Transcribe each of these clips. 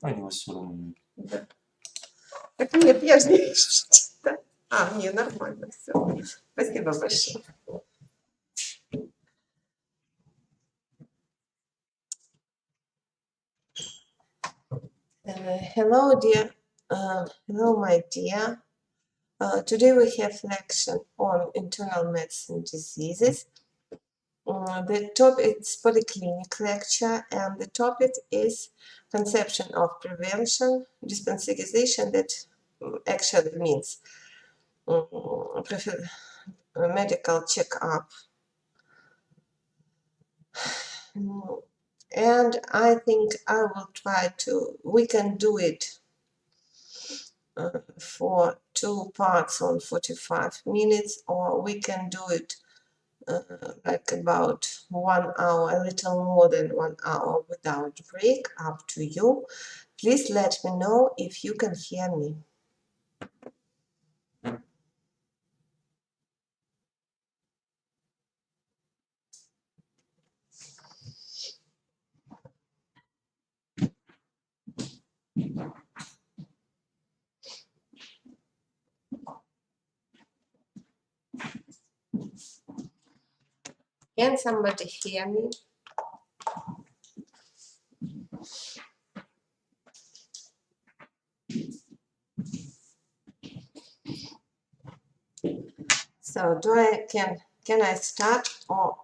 Они вас все равно. Да. Так нет, я же не вижу. Да. Не, нормально все. Спасибо большое. Hello, dear. Hello, my dear. Today we have lecture on internal medicine diseases. The topic is polyclinic lecture, and the topic is conception of prevention, dispensation, that actually means medical checkup. And I think I will try to, we can do it for 2 parts on 45 minutes, or we can do it like about 1 hour, a little more than 1 hour without break, up to you. Please let me know if you can hear me. Can somebody hear me? So can I start, or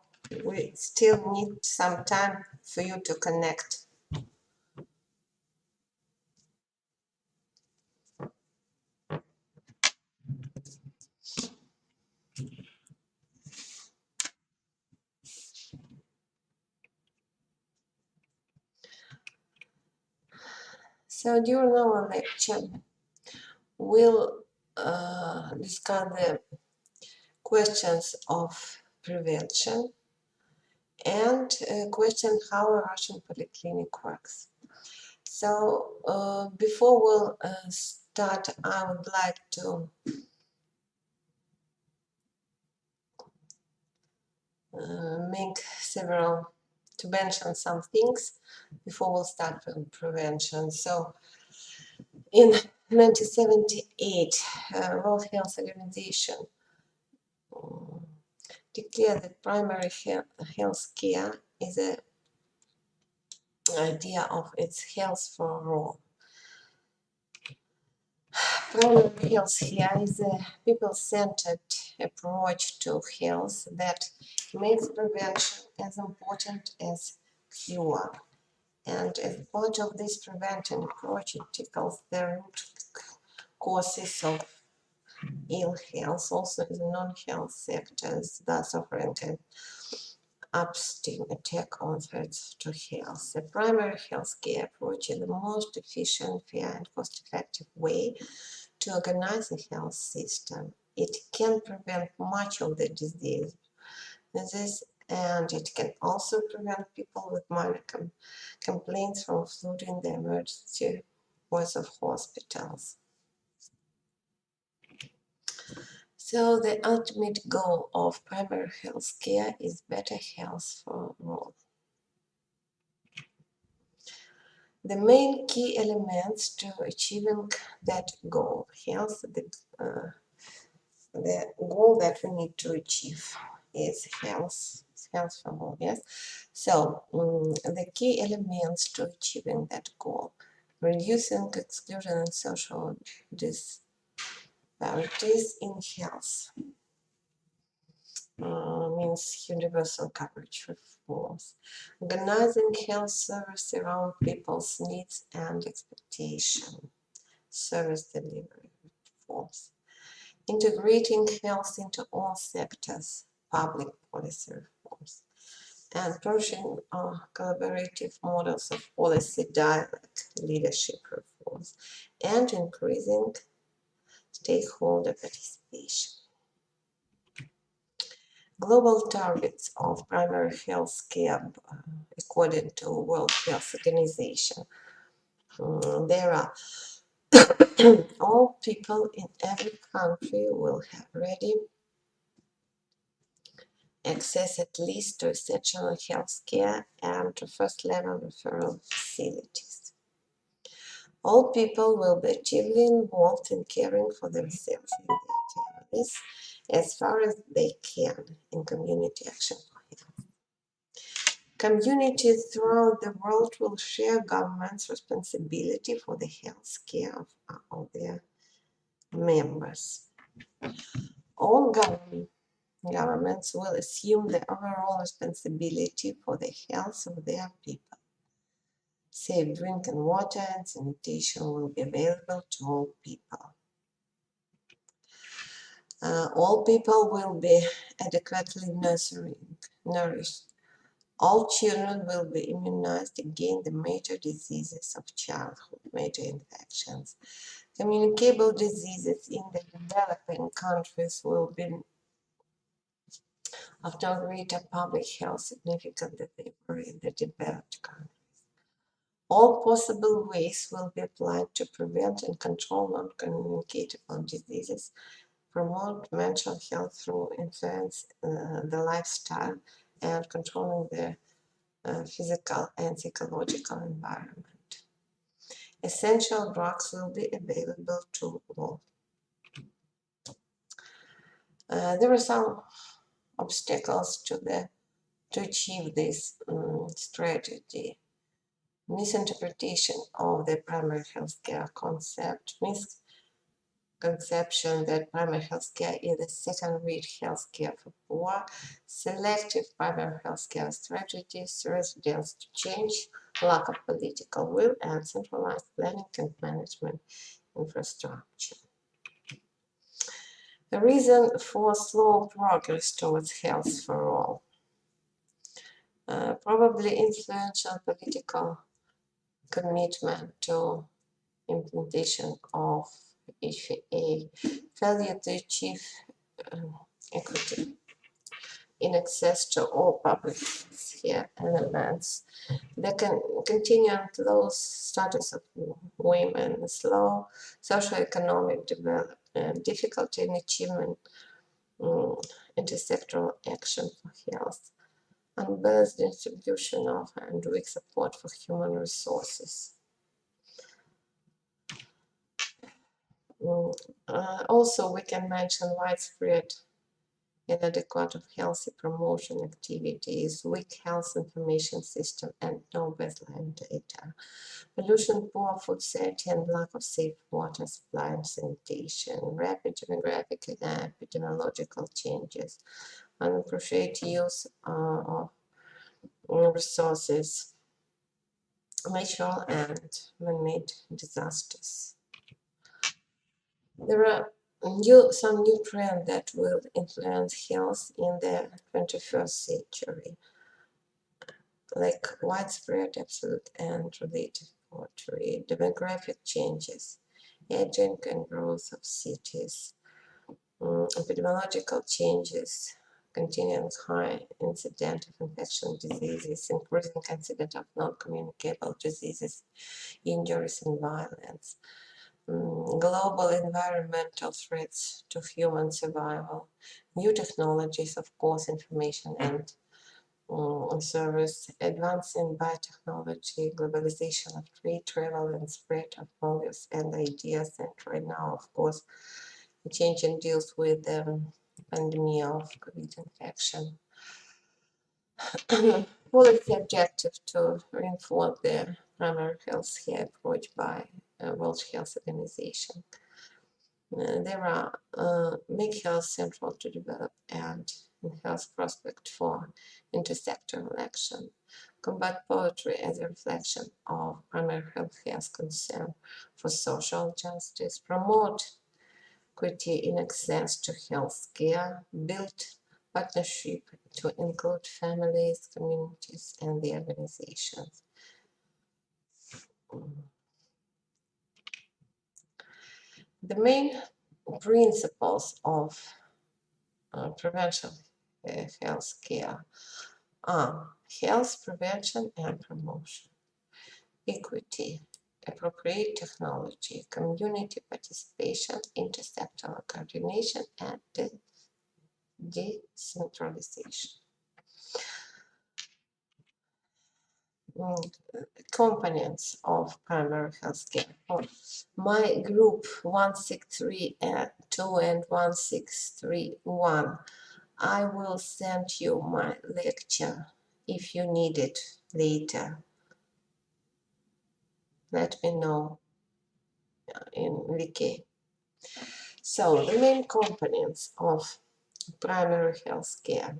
we still need some time for you to connect? So during our lecture, we'll discuss the questions of prevention and question how a Russian polyclinic works. So before we'll start, I would like to to mention some things before we'll start with prevention. So in 1978, World Health Organization declared that primary health care is an idea of its health for all. Primary health care is a people-centered approach to health that makes prevention as important as cure. And as part of this prevention approach, it tackles the root causes of ill health, also in the non-health sectors, thus offering an upstream attack on threats to health. The primary health care approach is the most efficient, fair, and cost-effective way to organize the health system. It can prevent much of the disease, and it can also prevent people with minor complaints from flooding the emergency wards of hospitals. So the ultimate goal of primary health care is better health for all. The main key elements to achieving that goal, the goal that we need to achieve is health for all, yes? So the key elements to achieving that goal: reducing exclusion and social disparities in health, means universal coverage reforms, organizing health service around people's needs and expectation, service delivery reforms, integrating health into all sectors, public policy reforms, and pushing collaborative models of policy dialogue, leadership reforms, and increasing stakeholder participation. Global targets of primary health care, according to World Health Organization, there are all people in every country will have ready access at least to essential health care and to first-level referral facilities. All people will be actively involved in caring for themselves and their families as far as they can in community action for health. Communities throughout the world will share government's responsibility for the health care of their members. All governments will assume the overall responsibility for the health of their people. Safe drinking water and sanitation will be available to all people. All people will be adequately nourished. All children will be immunized against the major diseases of childhood, major infections. Communicable diseases in the developing countries will be of no greater public health significance than they were in the developed countries. All possible ways will be applied to prevent and control non-communicable diseases, promote mental health through influence the lifestyle, and controlling the physical and psychological environment. Essential drugs will be available to all. There are some obstacles to achieve this strategy. Misinterpretation of the primary health care concept, misconception that primary health care is a second-rate health care for poor, selective primary health care strategies, resistance to change, lack of political will, and centralized planning and management infrastructure. The reason for slow progress towards health for all. Probably influential political commitment to implementation of HVA, failure to achieve equity in access to all public health elements, the continuing low status of women, slow socioeconomic development, difficulty in achievement intersectoral action for health, unbalanced distribution of and weak support for human resources. Also, we can mention widespread inadequate of healthy promotion activities, weak health information system, and no baseline data. Pollution, poor food safety, and lack of safe water supply and sanitation, rapid demographic and epidemiological changes, unappropriate use of resources, natural and man-made disasters. There are some new trends that will influence health in the 21st century, like widespread absolute and relative poverty, demographic changes, aging and growth of cities, epidemiological changes, continuing high incidence of infectious diseases, increasing incidence of non-communicable diseases, injuries, and violence. Global environmental threats to human survival, new technologies, of course, information and service, advance in biotechnology, globalization of trade, travel, and spread of values and ideas, and right now, of course, changing deals with the pandemic of COVID infection. Policy objective to reinforce the primary health care approach by World Health Organization. There are make health central to develop and health prospect for intersectoral action. Combat poverty as a reflection of primary health care's concern for social justice. Promote equity in access to health care. Build partnership to include families, communities, and the organizations. The main principles of prevention health care are health prevention and promotion, equity, appropriate technology, community participation, intersectoral coordination, and decentralization. components of primary health care. For my group 163 and 2 and 1631, I will send you my lecture if you need it later. Let me know in Wiki. So the main components of primary health care.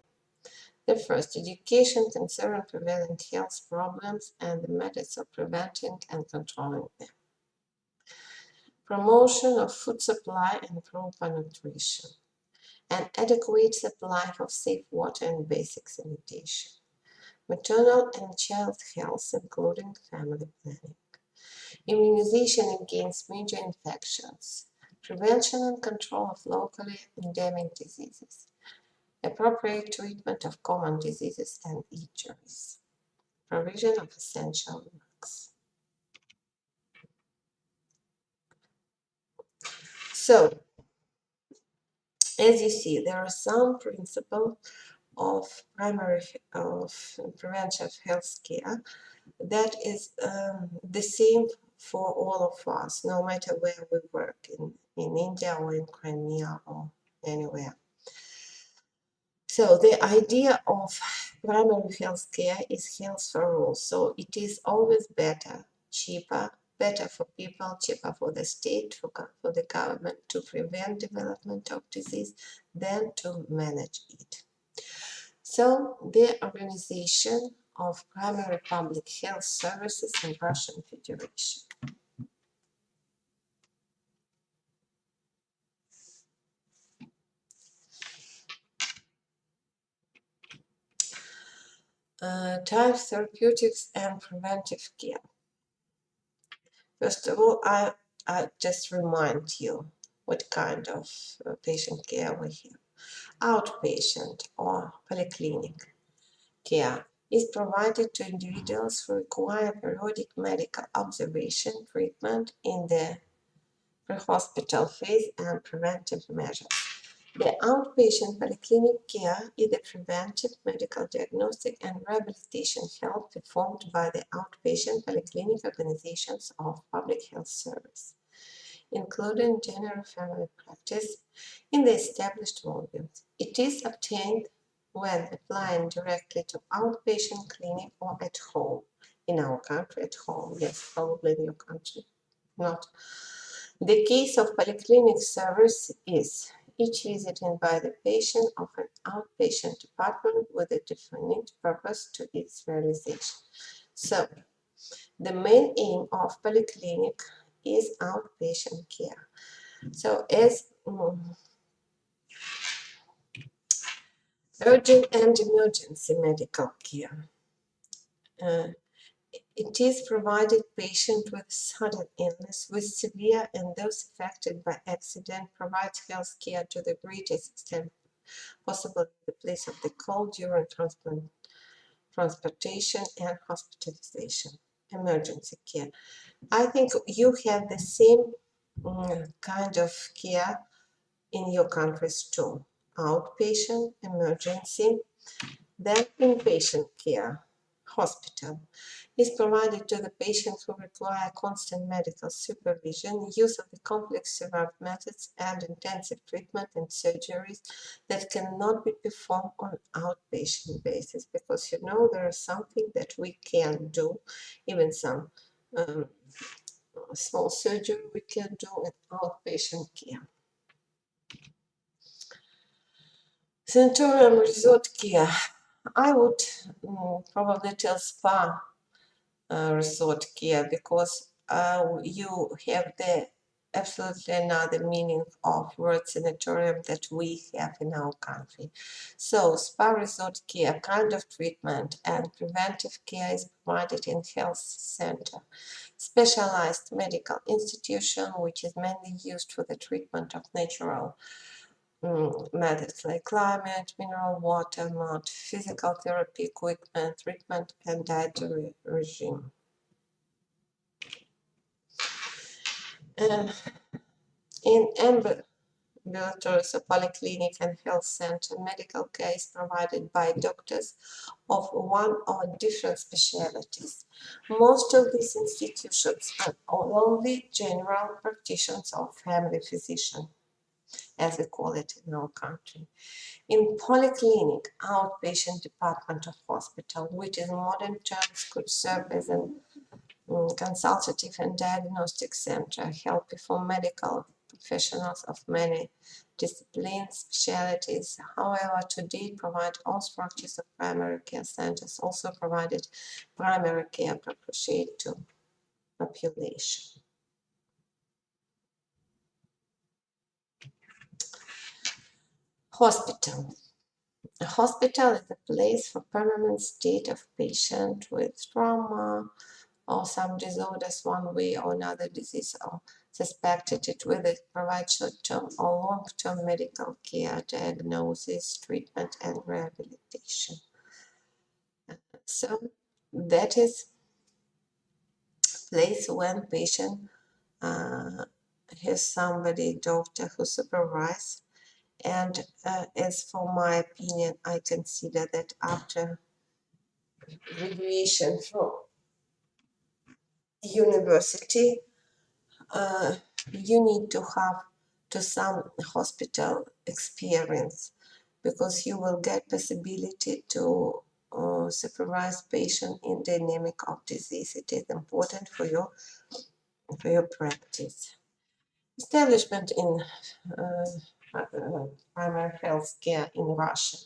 The first, education concerning prevalent health problems and the methods of preventing and controlling them. Promotion of food supply and proper nutrition. An adequate supply of safe water and basic sanitation. Maternal and child health, including family planning. Immunization against major infections. Prevention and control of locally endemic diseases. Appropriate treatment of common diseases and injuries. Provision of essential drugs. So, as you see, there are some principles of preventive health care that is the same for all of us, no matter where we work, in India or in Crimea or anywhere. So the idea of primary health care is health for all. So it is always better, cheaper, better for people, cheaper for the state, for the government to prevent development of disease than to manage it. So the organization of primary public health services in Russian Federation. Types, therapeutics, and preventive care. First of all, I just remind you what kind of patient care we have. Outpatient or polyclinic care is provided to individuals who require periodic medical observation, treatment in the pre-hospital phase, and preventive measures. The outpatient polyclinic care is the preventive medical diagnostic and rehabilitation health performed by the outpatient polyclinic organizations of public health service, including general family practice in the established volumes. It is obtained when applying directly to outpatient clinic or at home. In our country, at home, yes, probably in your country, not. The case of polyclinic service is each visiting by the patient of an outpatient department with a definite purpose to its realization. So, the main aim of polyclinic is outpatient care. So, as urgent and emergency medical care, it is provided patients with sudden illness, with severe and those affected by accident, provides health care to the greatest extent possible in the place of the call during transportation and hospitalization. Emergency care. I think you have the same kind of care in your countries too. Outpatient, emergency, then inpatient care, hospital, is provided to the patients who require constant medical supervision, use of the complex survived methods, and intensive treatment and surgeries that cannot be performed on outpatient basis, because you know there is something that we can do, even some small surgery we can do in outpatient care. Sanatorium resort care. I would probably tell spa resort care, because you have the absolutely another meaning of word sanatorium that we have in our country. So spa resort care, kind of treatment and preventive care is provided in health center, specialized medical institution which is mainly used for the treatment of natural methods like climate, mineral water, mud, physical therapy equipment, treatment, and dietary regime. In ambulatory, so polyclinic and health center, medical care is provided by doctors of one or different specialties. Most of these institutions are only general practitioners or family physician, as we call it in our country. In polyclinic, outpatient department of hospital, which in modern terms could serve as an consultative and diagnostic center, helping for medical professionals of many disciplines, specialties. However, today provide all structures of primary care centers, also provided primary care appropriate to population. Hospital. A hospital is a place for permanent state of patient with trauma or some disorders, one way or another disease or suspected it, whether it provides short-term or long-term medical care, diagnosis, treatment, and rehabilitation. So that is place when patient has somebody, doctor, who supervise. And as for my opinion, I consider that after graduation from university, you need to have to some hospital experience, because you will get possibility to supervise patient in dynamic of disease. It is important for your practice. Establishment in primary health care in Russia.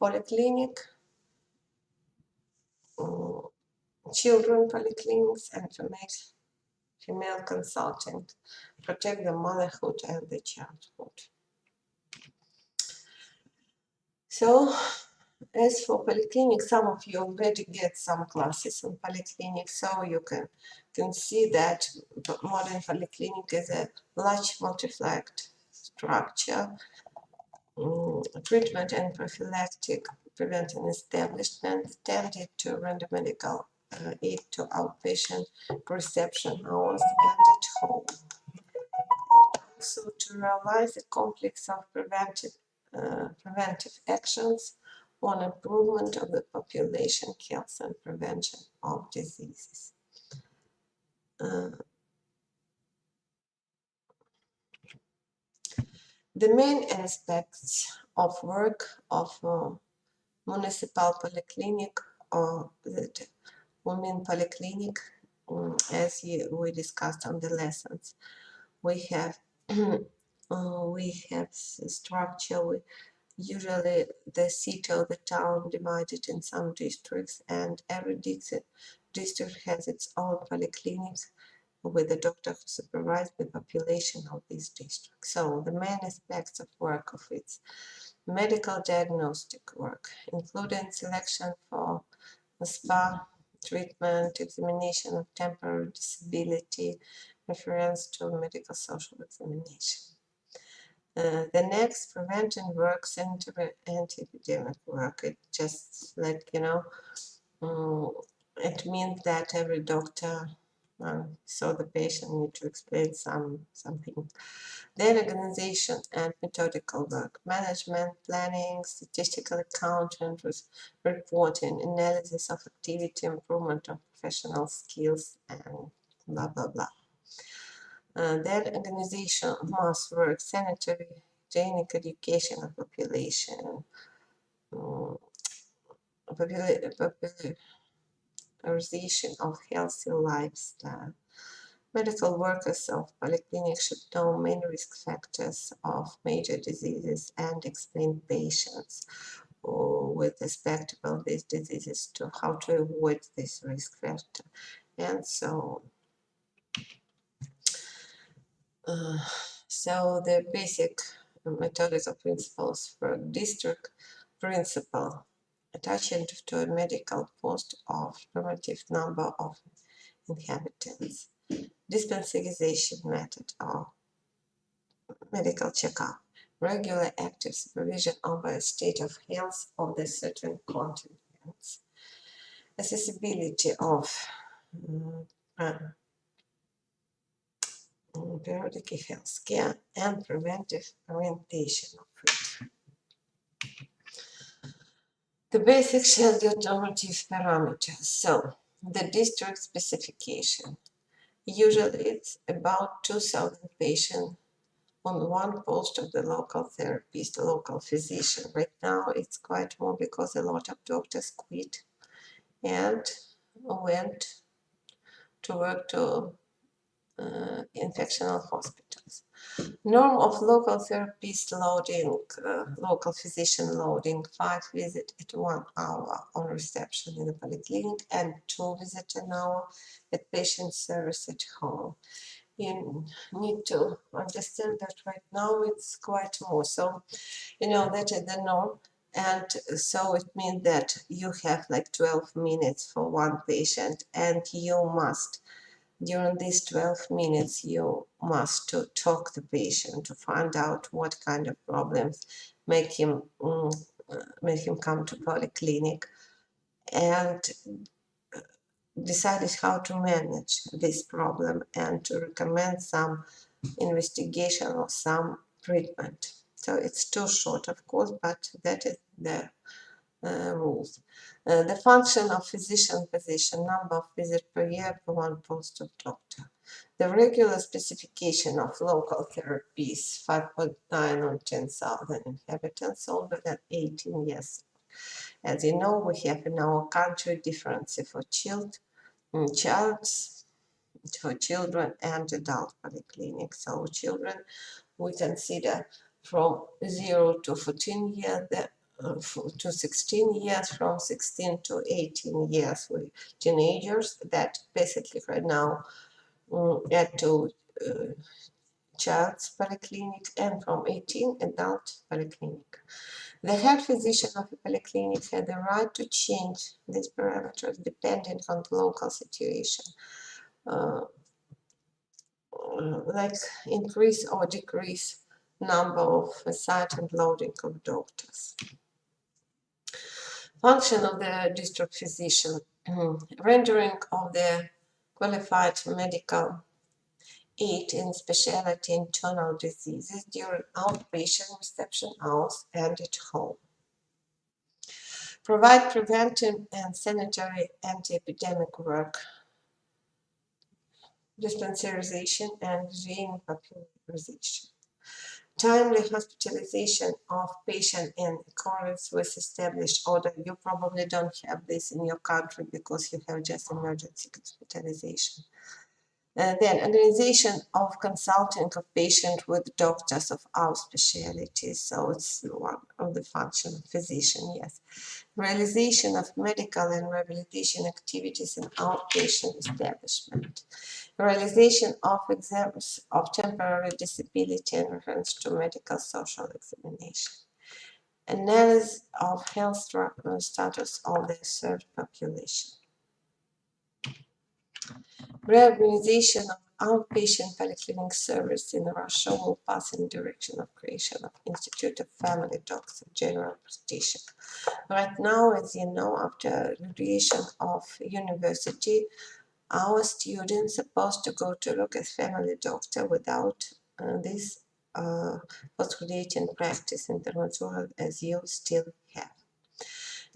Polyclinic, children polyclinics, and female consultant protect the motherhood and the childhood. So, as for polyclinic, some of you already get some classes in polyclinic, so you can see that modern polyclinic is a large multi-flagged structure, treatment and prophylactic preventing establishment tended to render medical aid to outpatient reception hours and at home. So to realize a complex of preventive actions on improvement of the population health and prevention of diseases. The main aspects of work of municipal polyclinic or the women polyclinic, as we discussed on the lessons, we have structure. Usually the city or the town divided in some districts, and every district has its own polyclinics with a doctor who supervises the population of these districts. So the main aspects of work of its medical diagnostic work, including selection for spa treatment, examination of temporary disability, reference to medical social examination. The next, prevention work, anti-epidemic work. It just like, it means that every doctor so the patient need to explain something. Then organization and methodical work, management, planning, statistical accounting, reporting, analysis of activity, improvement of professional skills, and blah, blah, blah. Then organization, mass work, sanitary, hygienic education of population, popularization of healthy lifestyle. Medical workers of polyclinic should know main risk factors of major diseases and explain patients with respect to these diseases to how to avoid this risk factor, and so so the basic methodological principles for district principle attaching to a medical post of normative number of inhabitants. Dispensation method or medical checkup. Regular active supervision over a state of health of the certain continents. Accessibility of periodic health care, and preventive orientation of it. The basic child normative parameters. So, the district specification. Usually it's about 2,000 patients on one post of the local therapist, local physician. Right now it's quite more because a lot of doctors quit and went to work to infectional hospitals. Norm of local therapist loading, local physician loading, 5 visits at 1 hour on reception in the polyclinic and 2 visits an hour at patient service at home. You need to understand that right now it's quite more. So, that is the norm. And so it means that you have like 12 minutes for one patient, and you must, during these 12 minutes, you must to talk the patient to find out what kind of problems make him come to polyclinic, and decide how to manage this problem and to recommend some investigation or some treatment. So it's too short, of course, but that is the rules. The function of physician position, number of visits per year per one post of doctor. The regular specification of local therapies, 5.9 on 10,000 inhabitants, older than 18 years. As you know, we have in our country difference for children and adult polyclinic. So children, we consider from 0 to 14 years, to 16 years, from 16 to 18 years with teenagers that basically right now add to child's polyclinic, and from 18 adult polyclinic. The head physician of a polyclinic had the right to change these parameters depending on the local situation. Like increase or decrease number of site and loading of doctors. Function of the district physician, rendering of the qualified medical aid in specialty internal diseases during outpatient reception hours and at home. Provide preventive and sanitary anti-epidemic work, dispensarization and gene popularization. Timely hospitalization of patient in accordance with established order. You probably don't have this in your country because you have just emergency hospitalization. Then organization of consulting of patient with doctors of our specialty. So it's one of the function of physician, yes. Realization of medical and rehabilitation activities in outpatient establishment. Realization of exams of temporary disability in reference to medical social examination. Analysis of health status of the served population. Reorganization of outpatient polyclinic service in Russia will pass in direction of creation of Institute of Family Doctors and General Practitioner. Right now, as you know, after graduation of university, our students are supposed to go to look at family doctor without this postgraduate practice in dermatology as you still have.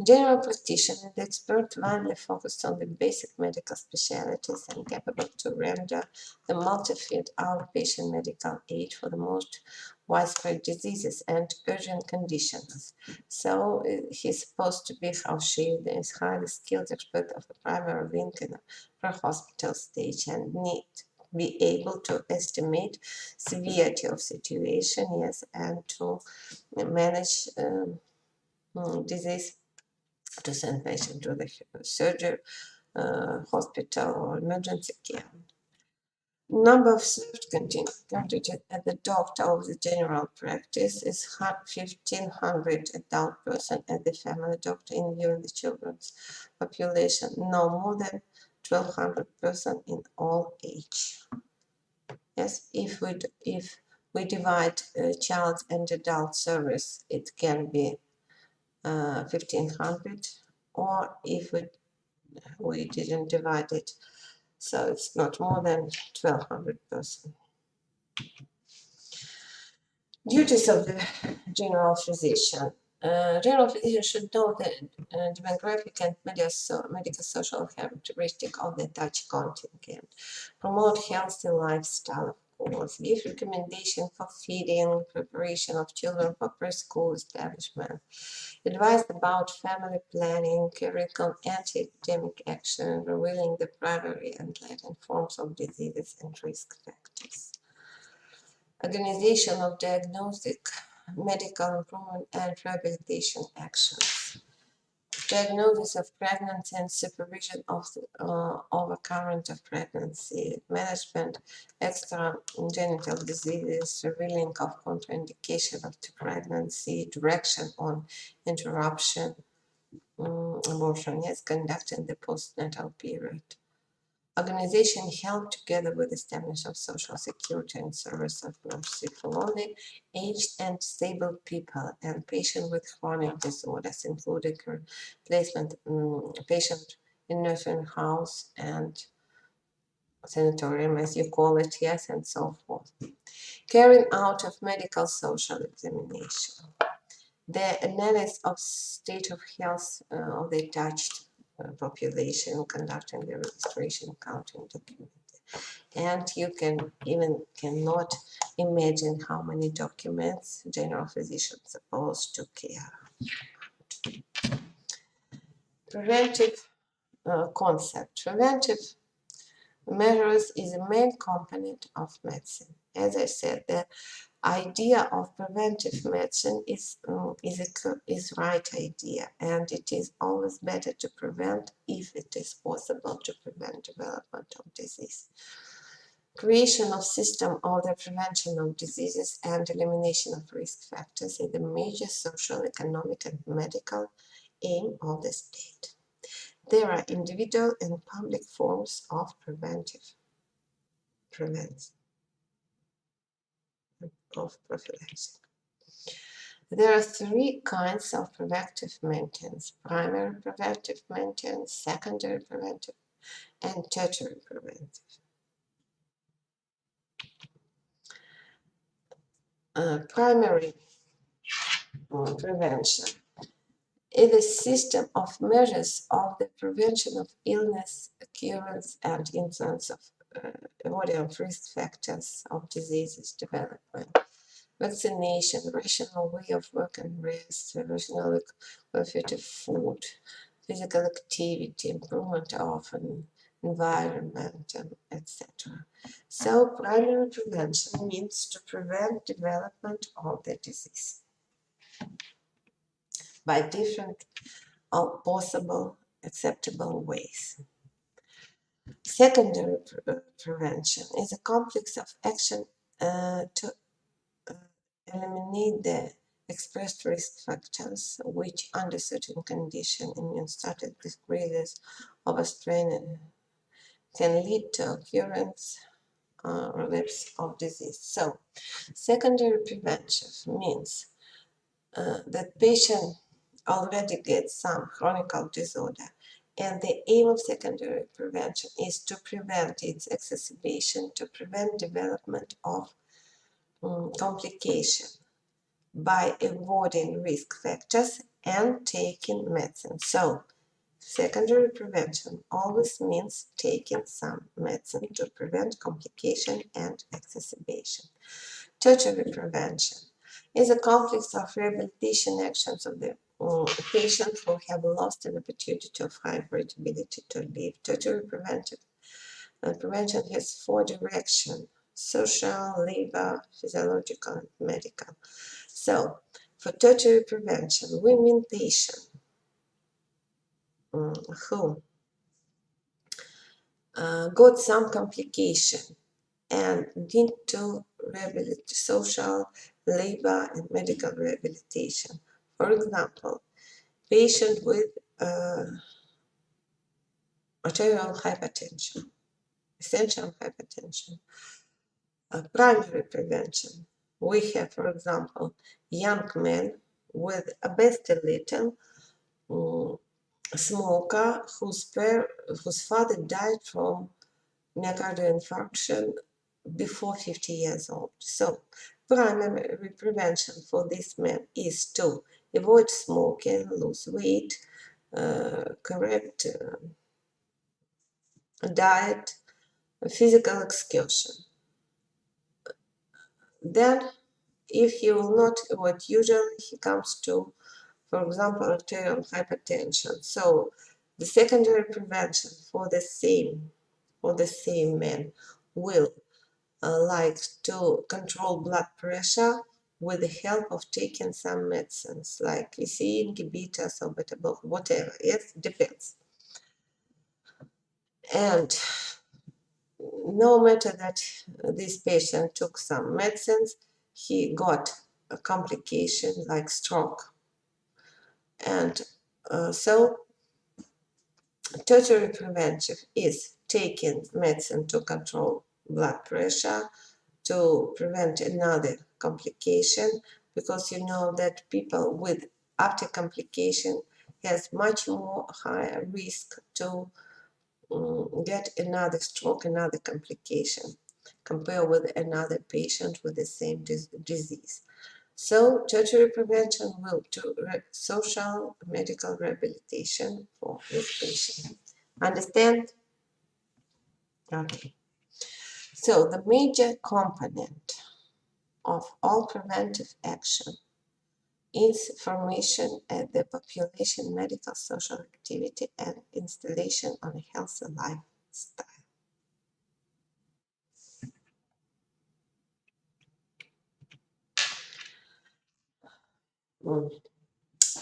General practitioner, the expert widely focused on the basic medical specialties and capable to render the multi-field outpatient medical aid for the most widespread diseases and urgent conditions. So he's supposed to be, how she is, highly skilled expert of the primary link in the pre-hospital stage and need be able to estimate severity of situation, yes, and to manage disease, to send patient to the surgery, hospital or emergency care. Number of served contingent at the doctor of the general practice is 1,500 adult person at the family doctor in during the children's population, no more than 1,200 person in all age. Yes, if we divide child and adult service, it can be 1,500, or if we didn't divide it, so it's not more than 1,200 person. Duties of the general physician. General physician should know the demographic and medical social characteristic of the touch contingent, promote healthy lifestyle, of course, give recommendation for feeding, preparation of children for preschool establishment, advise about family planning, carrying on anti-epidemic action, revealing the primary and latent forms of diseases and risk factors. Organization of diagnostic, medical improvement, and rehabilitation actions. Diagnosis of pregnancy and supervision of overcurrent of pregnancy, management extragenital diseases, revealing of contraindication of the pregnancy, direction on interruption, abortion, yes, conducting the postnatal period. Organization held together with establishment of social security and service of mercy for only aged and disabled people and patients with chronic disorders, including placement patient in nursing house and sanatorium, as you call it, yes, and so forth. Carrying out of medical social examination. The analysis of state of health of the touched population, conducting the registration counting document. And you cannot imagine how many documents general physician supposed to carry. Preventive concept. Preventive measures is a main component of medicine. As I said, the idea of preventive medicine is right idea, and it is always better to prevent if it is possible to prevent development of disease. Creation of system of the prevention of diseases and elimination of risk factors is the major social, economic, and medical aim of the state. There are individual and public forms of prevention of prophylaxis. There are three kinds of preventive maintenance: primary preventive maintenance, secondary preventive, and tertiary preventive. Primary prevention is a system of measures of the prevention of illness, occurrence, and influence of avoiding of risk factors of diseases development. Vaccination, rational way of work and rest, rational quality of food, physical activity, improvement of an environment, etc. So primary prevention means to prevent development of the disease by different possible acceptable ways. Secondary prevention is a complex of action to eliminate the expressed risk factors which under certain condition immune status decreases of a strain can lead to occurrence relapse of disease. So secondary prevention means that patient already gets some chronic disorder, and the aim of secondary prevention is to prevent its exacerbation, to prevent development of complication by avoiding risk factors and taking medicine. So secondary prevention always means taking some medicine to prevent complication and exacerbation. Tertiary prevention is a complex of rehabilitation actions of the patients who have lost an opportunity of hybrid ability to live. Tertiary prevention has four directions: social, labor, physiological, and medical. So, for tertiary prevention, we mean patients who got some complication and need to social, labor, and medical rehabilitation. For example, patient with arterial hypertension, essential hypertension. Primary prevention. We have, for example, young men with obesity, smoker whose father died from myocardial infarction before 50 years old. So primary prevention for this man is to avoid smoking, lose weight, correct diet, physical exertion. Then if he will not avoid, usually he comes to, for example, arterial hypertension. So the secondary prevention for the same man will like to control blood pressure with the help of taking some medicines like EC inhibitors or beta block, whatever. Yes, depends. And no matter that this patient took some medicines, he got a complication like stroke. And so tertiary prevention is taking medicine to control blood pressure, to prevent another complication, because you know that people with after complication has much more higher risk to get another stroke, another complication, compared with another patient with the same disease. So tertiary prevention will do social medical rehabilitation for this patient. Understand? Okay. So the major component of all preventive action is formation at the population medical social activity and installation on a healthy lifestyle.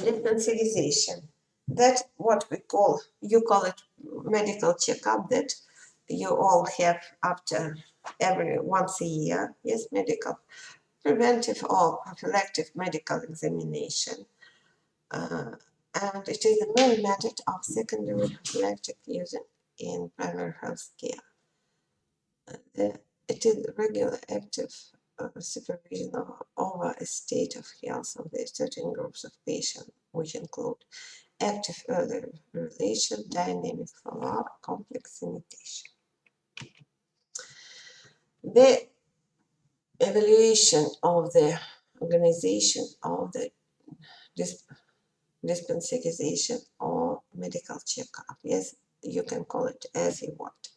Desensitization. That what we call, you call it medical checkup that you all have after every once a year. Yes, medical preventive or prophylactic medical examination. And it is the main method of secondary prophylactic use in primary health care. It is regular active supervision over a state of health of the certain groups of patients, which include active early relation, dynamic follow-up, complex sanitation. The evaluation of the organization of the dispensation or medical checkup. Yes, you can call it as you want.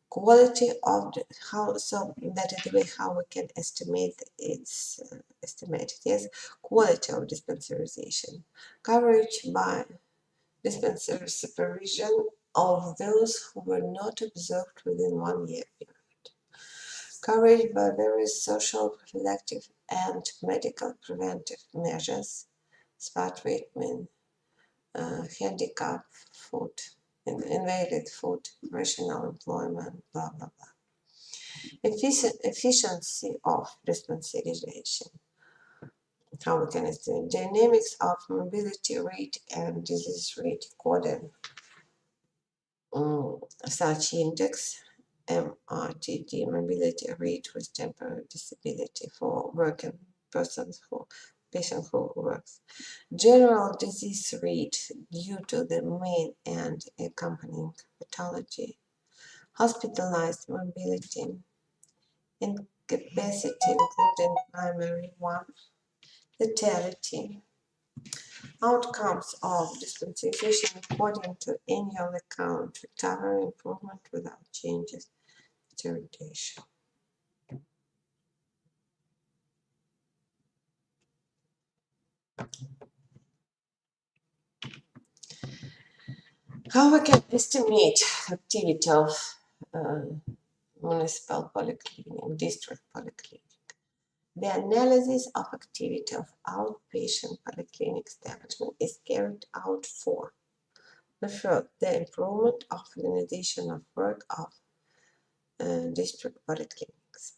Quality of the, how, so that is the way how we can estimate its estimated. Yes, quality of dispensarization, coverage by dispensary supervision of those who were not observed within 1 year period, coverage by various social, prophylactic, and medical preventive measures, spa treatment, handicap, food, invalid food, rational employment, blah, blah, blah. Efficiency of dispensation. How we can estimate dynamics of mobility rate and disease rate according such index, MRTD, mobility rate with temporary disability for working persons who patient who works. General disease rate due to the main and accompanying pathology. Hospitalized mobility, incapacity including primary one, lethality. Outcomes of dispensation according to annual account, recovery, improvement without changes, deterioration. How we can estimate activity of municipal polyclinic, district polyclinic? The analysis of activity of outpatient polyclinic establishment is carried out for the first, the improvement of organization of work of district polyclinics,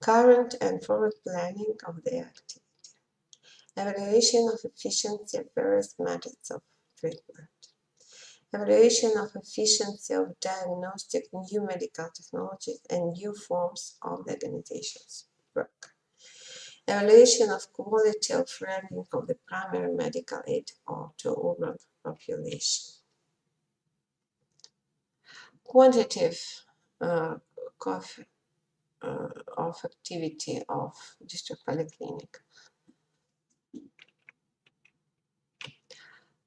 current and forward planning of their activity, evaluation of efficiency of various methods of treatment, evaluation of efficiency of diagnostic new medical technologies and new forms of the organization's work, evaluation of quality of rendering of the primary medical aid or to urban population. Quantitative of activity of district polyclinic.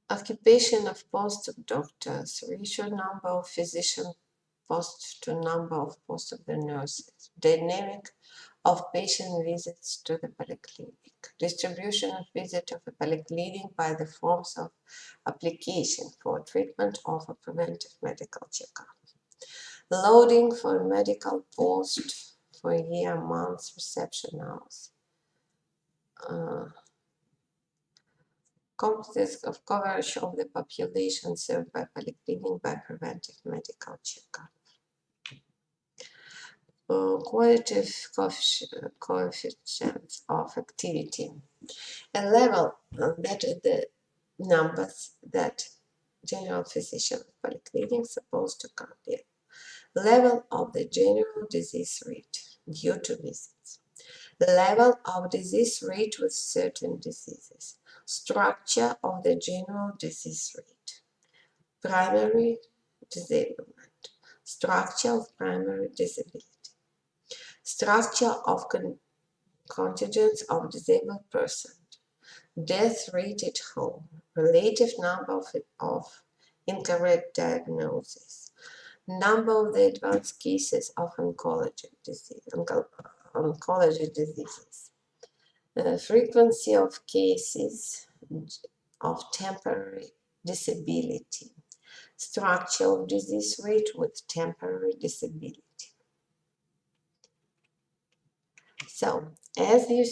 Occupation of postdoc doctors, ratio number of physician posts to number of posts of the nurses, dynamic of patient visits to the polyclinic, distribution of visit of a polyclinic by the forms of application for treatment of a preventive medical checkup, loading for medical post for year, months, reception hours, competence of coverage of the population served by polyclinic by preventive medical checkup. Qualitative coefficients of activity, a level that is the numbers that general physician of polyclinic supposed to count in. Level of the general disease rate due to visits. Level of disease rate with certain diseases. Structure of the general disease rate. Primary disablement. Structure of primary disability. Structure of contingents of disabled persons. Death rate at home. Relative number of incorrect diagnoses. Number of the advanced cases of oncology diseases. Frequency of cases of temporary disability. Structure of disease rate with temporary disability. So, as you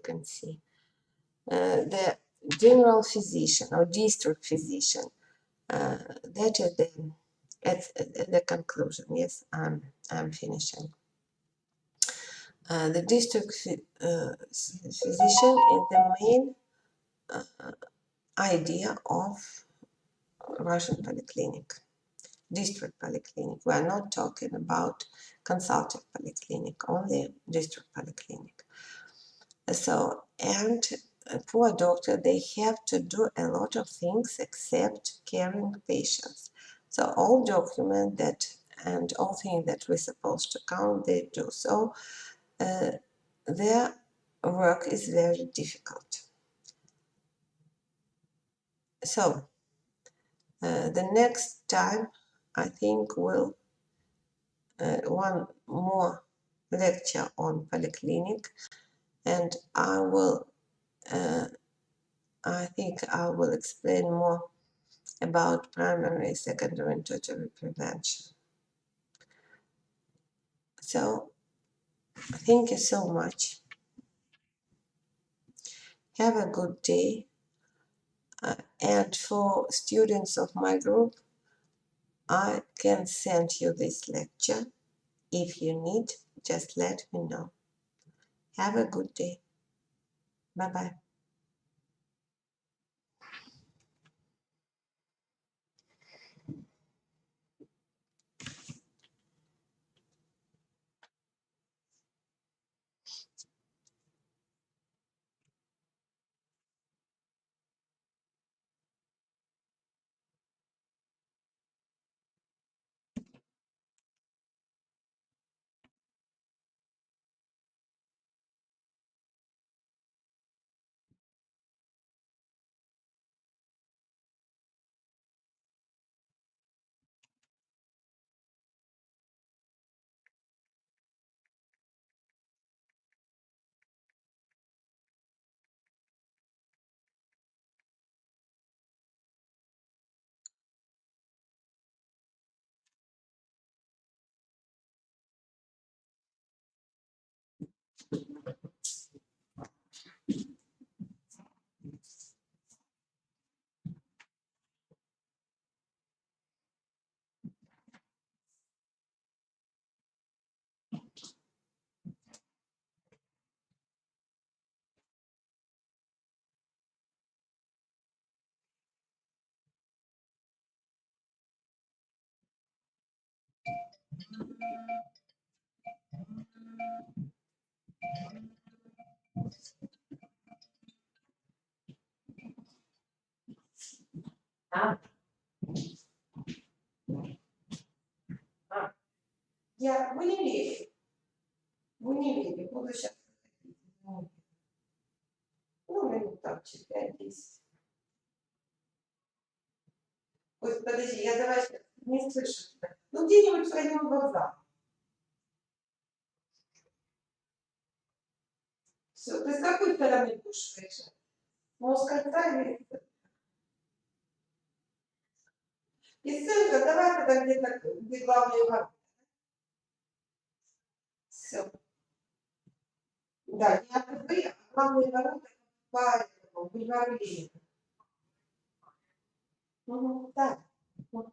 can see, the general physician or district physician, that is the conclusion. Yes, I'm finishing. The district physician is the main idea of Russian polyclinic, district polyclinic. We are not talking about consultative polyclinic, only district polyclinic. So, and poor doctor, they have to do a lot of things except caring patients. So all document that and all things that we're supposed to count, they do. So their work is very difficult. So the next time, I think we'll one more lecture on polyclinic, and I think I will explain more about primary, secondary, and tertiary prevention. So, thank you so much. Have a good day. And for students of my group, I can send you this lecture. If you need, just let me know. Have a good day. Bye-bye. Ah, ah. Вы не видели. Вы не видели. Буду сейчас. Ну, минут там, через 5-10. Ой, подожди, я давай не слышу тебя. Ну, где-нибудь в районе вокзала. Все, ты с какой стороны будешь выезжать? Может, кольца или... Из центра давай тогда где-то, где главные ворота. Все. Да, не АТБ, а главные ворота по бульвару Ленина. Да. Вот.